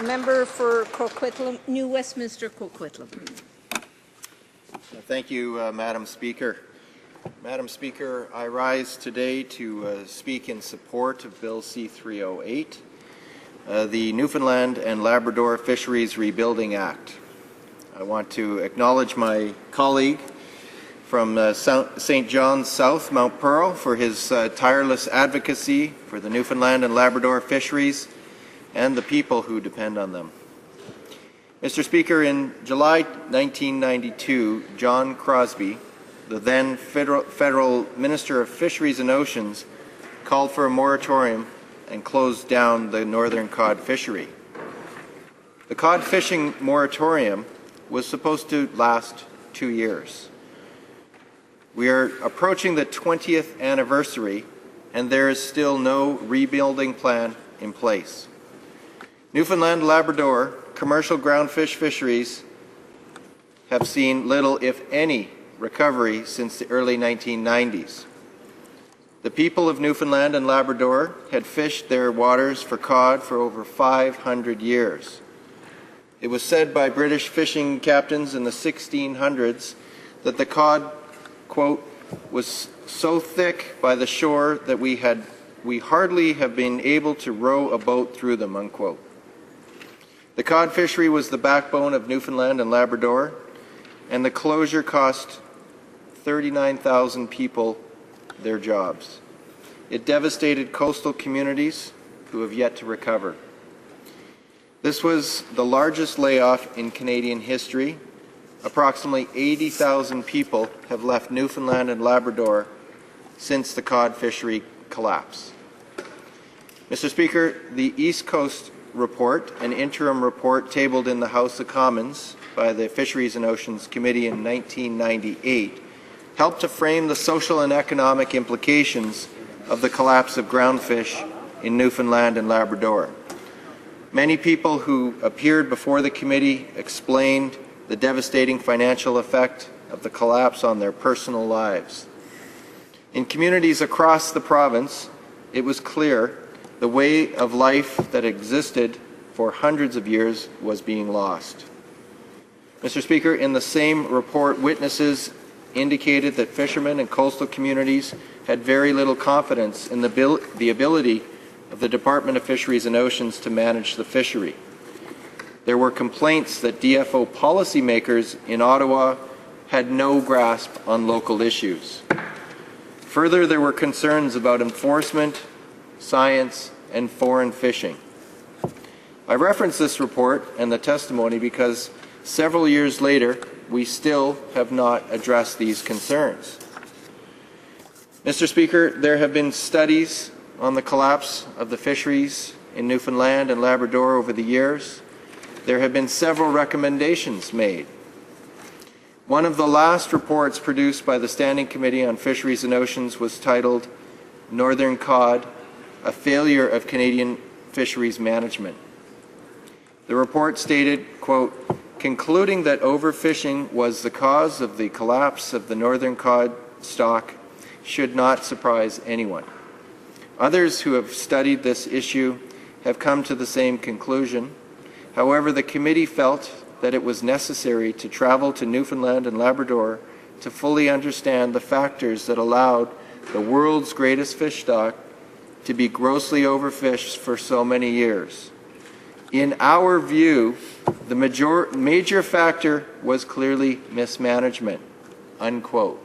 Member for Coquitlam, New Westminster, Coquitlam. Thank you, Madam Speaker. Madam Speaker, I rise today to speak in support of Bill C-308, the Newfoundland and Labrador Fisheries Rebuilding Act. I want to acknowledge my colleague from St. John's South, Mount Pearl, for his tireless advocacy for the Newfoundland and Labrador fisheries and the people who depend on them. Mr. Speaker, in July 1992, John Crosbie, the then Federal Minister of Fisheries and Oceans, called for a moratorium and closed down the northern cod fishery. The cod fishing moratorium was supposed to last 2 years. We are approaching the 20th anniversary, and there is still no rebuilding plan in place. Newfoundland and Labrador commercial groundfish fisheries have seen little, if any, recovery since the early 1990s. The people of Newfoundland and Labrador had fished their waters for cod for over 500 years. It was said by British fishing captains in the 1600s that the cod, quote, was so thick by the shore that we hardly have been able to row a boat through them, unquote. The cod fishery was the backbone of Newfoundland and Labrador, and the closure cost 39,000 people their jobs. It devastated coastal communities who have yet to recover. This was the largest layoff in Canadian history. Approximately 80,000 people have left Newfoundland and Labrador since the cod fishery collapse. Mr. Speaker, the East Coast Report, an interim report tabled in the House of Commons by the Fisheries and Oceans Committee in 1998, helped to frame the social and economic implications of the collapse of groundfish in Newfoundland and Labrador. Many people who appeared before the committee explained the devastating financial effect of the collapse on their personal lives. In communities across the province, it was clear the way of life that existed for hundreds of years was being lost. Mr. Speaker, in the same report, witnesses indicated that fishermen and coastal communities had very little confidence in the ability of the Department of Fisheries and Oceans to manage the fishery. There were complaints that DFO policymakers in Ottawa had no grasp on local issues. Further, there were concerns about enforcement, science, and foreign fishing. I reference this report and the testimony because several years later, we still have not addressed these concerns. Mr. Speaker, there have been studies on the collapse of the fisheries in Newfoundland and Labrador over the years. There have been several recommendations made. One of the last reports produced by the Standing Committee on Fisheries and Oceans was titled Northern Cod, a Failure of Canadian Fisheries Management. The report stated, quote, concluding that overfishing was the cause of the collapse of the northern cod stock should not surprise anyone. Others who have studied this issue have come to the same conclusion. However, the committee felt that it was necessary to travel to Newfoundland and Labrador to fully understand the factors that allowed the world's greatest fish stock to be grossly overfished for so many years. In our view, the major factor was clearly mismanagement, unquote.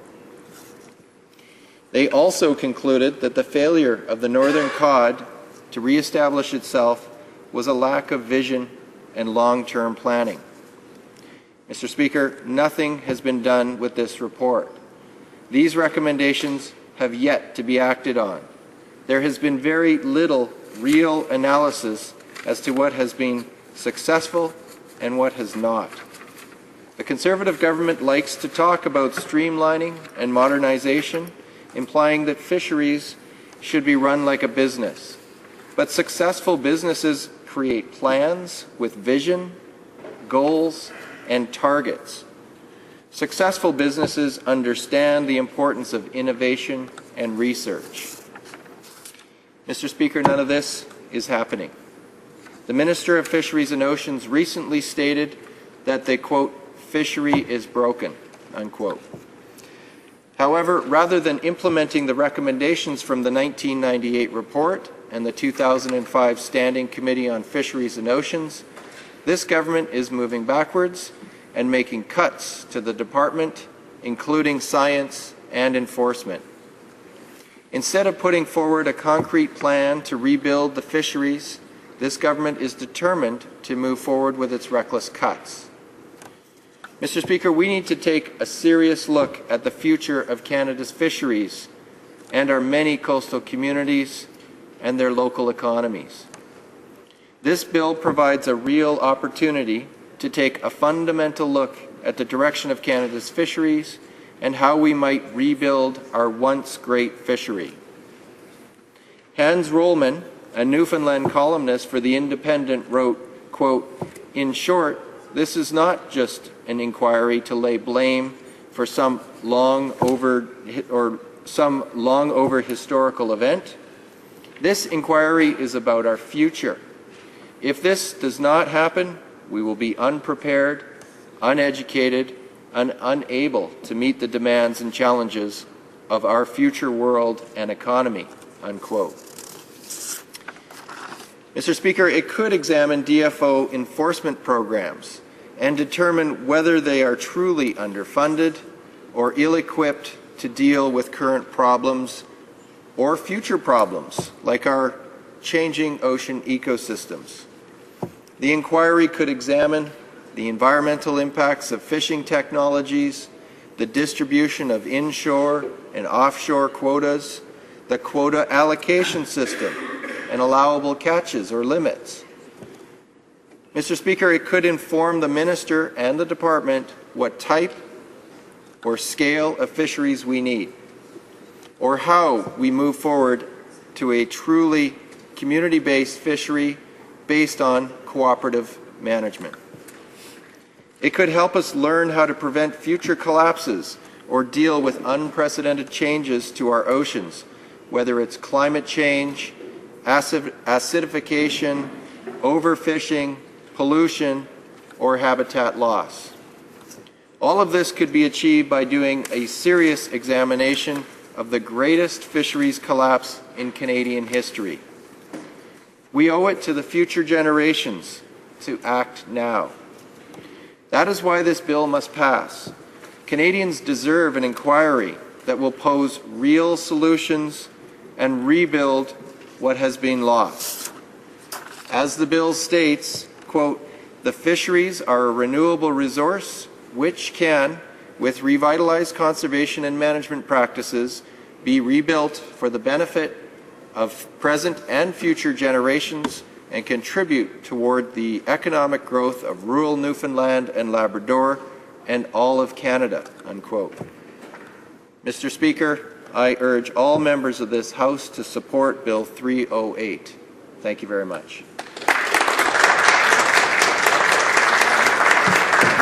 They also concluded that the failure of the northern cod to reestablish itself was a lack of vision and long-term planning. Mr. Speaker, nothing has been done with this report. These recommendations have yet to be acted on. There has been very little real analysis as to what has been successful and what has not. The Conservative government likes to talk about streamlining and modernization, implying that fisheries should be run like a business. But successful businesses create plans with vision, goals, and targets. Successful businesses understand the importance of innovation and research. Mr. Speaker, none of this is happening. The Minister of Fisheries and Oceans recently stated that the, quote, fishery is broken, unquote. However, rather than implementing the recommendations from the 1998 report and the 2005 Standing Committee on Fisheries and Oceans, this government is moving backwards and making cuts to the department, including science and enforcement. Instead of putting forward a concrete plan to rebuild the fisheries, this government is determined to move forward with its reckless cuts. Mr. Speaker, we need to take a serious look at the future of Canada's fisheries and our many coastal communities and their local economies. This bill provides a real opportunity to take a fundamental look at the direction of Canada's fisheries and how we might rebuild our once great fishery. Hans Rollman, a Newfoundland columnist for The Independent, wrote, quote, "In short, this is not just an inquiry to lay blame for some long over historical event. This inquiry is about our future. If this does not happen, we will be unprepared, uneducated, and unable to meet the demands and challenges of our future world and economy," unquote. Mr. Speaker, it could examine DFO enforcement programs and determine whether they are truly underfunded or ill-equipped to deal with current problems or future problems, like our changing ocean ecosystems. The inquiry could examine the environmental impacts of fishing technologies, the distribution of inshore and offshore quotas, the quota allocation system, and allowable catches or limits. Mr. Speaker, it could inform the Minister and the Department what type or scale of fisheries we need, or how we move forward to a truly community-based fishery based on cooperative management. It could help us learn how to prevent future collapses or deal with unprecedented changes to our oceans, whether it's climate change, acidification, overfishing, pollution, or habitat loss. All of this could be achieved by doing a serious examination of the greatest fisheries collapse in Canadian history. We owe it to the future generations to act now. That is why this bill must pass. Canadians deserve an inquiry that will pose real solutions and rebuild what has been lost. As the bill states, quote, "The fisheries are a renewable resource which can, with revitalized conservation and management practices, be rebuilt for the benefit of present and future generations and contribute toward the economic growth of rural Newfoundland and Labrador and all of Canada," unquote. Mr. Speaker, I urge all members of this House to support Bill 308. Thank you very much.